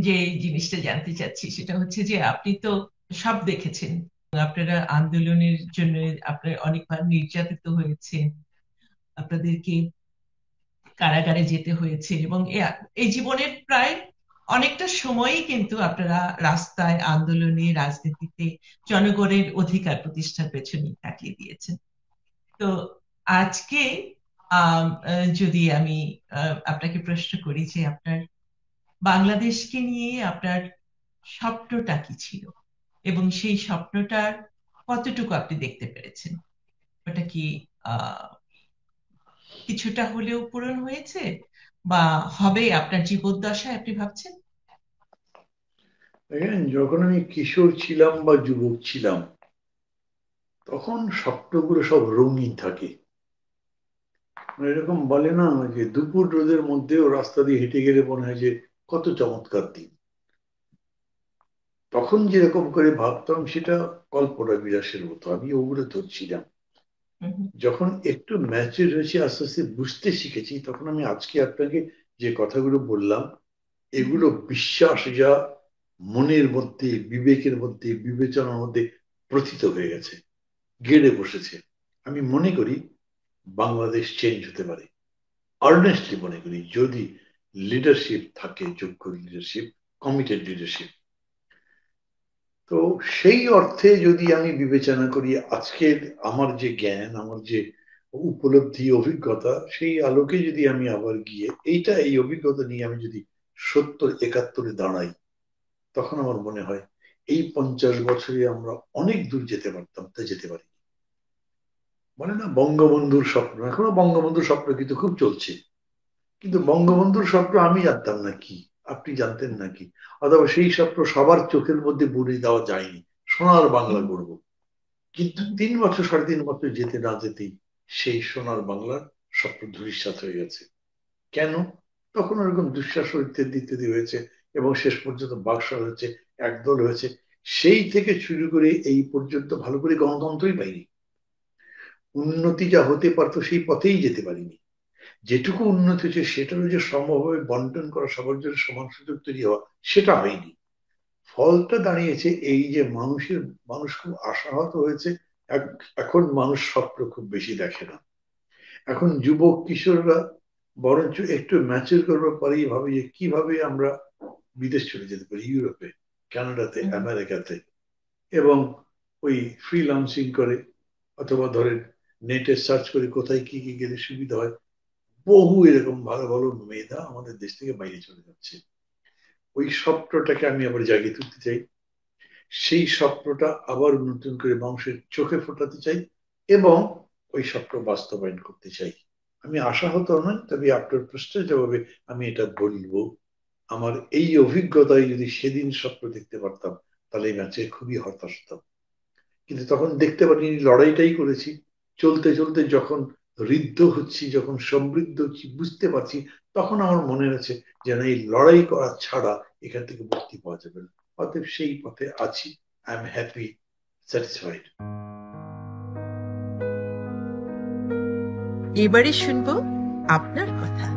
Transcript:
যে জিনিসটা জানতে চাচ্ছি সেটা হচ্ছে যে আপনি তো সব দেখেছেন। আপনারা আন্দোলনের জন্য আপনার অনেকবার নির্যাতিত হয়েছে, আপনাদেরকে কারাগারে যেতে হয়েছে, এবং এই জীবনের প্রায় অনেকটা সময়ই কিন্তু আপনারা রাস্তায়, আন্দোলনে, রাজনীতিতে জনগণের অধিকার প্রতিষ্ঠার পেছনেই কাটিয়ে দিয়েছেন। তো আজকে যদি আমি আপনাকে প্রশ্ন করি যে আপনার বাংলাদেশকে নিয়ে আপনার স্বপ্নটা কি ছিল, এবং সেই স্বপ্নটার কতটুকু আপনি দেখতে পেরেছেন? ওটা কি আহ কিছুটা হলেও পূরণ হয়েছে, বা হবে আপনার জীবদ্দশায়, আপনি ভাবছেন? দেখেন, যখন আমি কিশোর ছিলাম বা যুবক ছিলাম তখন স্বপ্নগুলো সব রঙিন থাকে। এরকম বলে না যে দুপুর রোদের মধ্যেও রাস্তা দিয়ে হেঁটে গেলে মনে হয় যে কত চমৎকার দিন। তখন যেরকম করে ভাবতাম সেটা কল্পনা বিলাসের মতো, আমি ওগুলো ধরছিলাম। হুম, হুম, যখন একটু ম্যাচিউর হয়েছি, আস্তে আস্তে বুঝতে শিখেছি, তখন আমি আজকে আপনাকে যে কথাগুলো বললাম হুম, হুম। এগুলো বিশ্বাস যা মনের মধ্যে, বিবেকের মধ্যে, বিবেচনার মধ্যে প্রথিত হয়ে গেছে, গেড়ে বসেছে। আমি মনে করি বাংলাদেশ চেঞ্জ হতে পারে, আর্নেস্টলি মনে করি, যদি লিডারশিপ থাকে, যোগ্য লিডারশিপ, কমিটেড লিডারশিপ। তো সেই অর্থে যদি আমি বিবেচনা করি আজকের আমার যে জ্ঞান, আমার যে উপলব্ধি, অভিজ্ঞতা, সেই আলোকে যদি আমি আবার গিয়ে এই অভিজ্ঞতা নিয়ে আমি যদি 70-71-এ দাঁড়াই, তখন আমার মনে হয় এই 50 বছরে আমরা অনেক দূর যেতে পারতাম, তা যেতে পারি। বলে না বঙ্গবন্ধুর স্বপ্ন, এখনো বঙ্গবন্ধুর স্বপ্ন কিন্তু খুব চলছে। কিন্তু বঙ্গবন্ধুর স্বপ্ন আমি জানতাম না কি, আপনি জানতেন নাকি, অথবা সেই স্বপ্ন সবার চোখের মধ্যে বুনে দেওয়া যায়নি, সোনার বাংলা হুম, গড়ব। কিন্তু হুম, 3 বছর, 3.5 বছর যেতে না যেতেই সেই সোনার বাংলার স্বপ্ন ধূলিসাৎ হয়ে গেছে। কেন? তখন ওরকম দুঃশাসন ইত্যাদি ইত্যাদি হয়েছে, এবং শেষ পর্যন্ত বাকশাল হয়েছে, একদল হয়েছে। সেই থেকে শুরু করে এই পর্যন্ত ভালো করে গণতন্ত্রই পাইনি। উন্নতি যা হতে পারতো সেই পথেই যেতে পারিনি। যেটুকু উন্নতি হয়েছে সেটারও যে সমভাবে বন্টন করা, সবার জন্য সমান সুযোগ তৈরি হওয়া, সেটা হয়নি। ফলটা দাঁড়িয়েছে এই যে মানুষ খুব আশাহত হয়েছে। এখন মানুষ স্বপ্ন খুব বেশি দেখে না। এখন যুবক কিশোররা বরঞ্চ একটু ম্যাচিউর করবার পরেই ভাবে যে কিভাবে আমরা বিদেশ চলে যেতে পারি, ইউরোপে, কানাডাতে, হুম, আমেরিকাতে, এবং ওই ফ্রিল্যান্সিং করে, অথবা ধরেন নেটে সার্চ করে কোথায় কি কি গেলে সুবিধা হয়। বহু এরকম ভালো ভালো মেধা আমাদের দেশ থেকে বাইরে চলে যাচ্ছে। ওই স্বপ্নটাকে আমি আবার জাগিয়ে তুলতে চাই। সেই স্বপ্নটা আবার নতুন করে মানুষের চোখে ফোটাতে চাই, এবং ওই স্বপ্ন বাস্তবায়ন করতে চাই। আমি আশাহত নই, তবে আপনার প্রশ্নের জবাবে আমি এটা বলবো, আমার এই অভিজ্ঞতায় যদি সেদিন স্বপ্ন দেখতে পারতাম তাহলে এই ম্যাচে খুবই হতাশ হতাম। কিন্তু তখন দেখতে পারিনি, লড়াইটাই করেছি। চলতে চলতে যখন ঋদ্ধ হচ্ছি, যখন সমৃদ্ধ হচ্ছি, বুঝতে পারছি, তখন আমার মনে হচ্ছে যেন এই লড়াই করা ছাড়া এখান থেকে মুক্তি পাওয়া যাবে না। অতএব সেই পথে আছি। I am happy, satisfied. এবারে শুনবো আপনার কথা।